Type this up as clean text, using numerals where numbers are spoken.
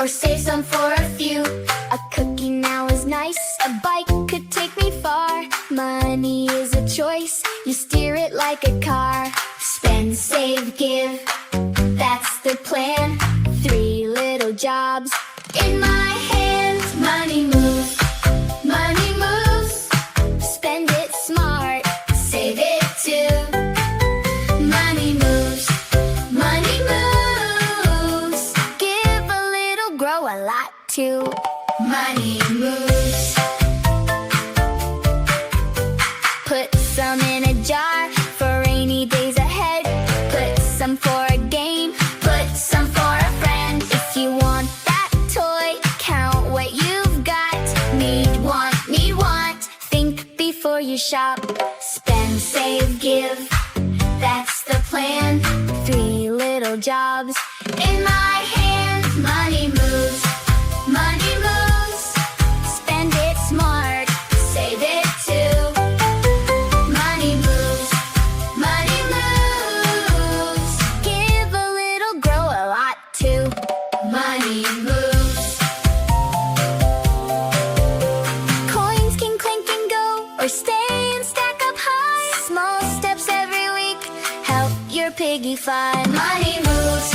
or save some for a few. A cookie now is nice, a bike could take me far. Money is a choice, you steer it like a car. Spend, save, give, that's the plan. 3 little jobs in my hands. Money moves, money moves. Spend it smart, save it too. Money moves, money moves. Give a little, grow a lot too. Money moves. Put some in a jar for rainy days ahead. Put some for a game, put some for a friend. If you want that toy, count what you've got. Need, want, think before you shop. Spend, save, give, that's the plan. 3 little jobs in my hands. Money moves, money moves. Spend it smart, save it too. Money moves, money moves. Give a little, grow a lot too. Money moves. Coins can clink and go, or stay and stack up high. Small steps every week help your piggy fly. Money moves,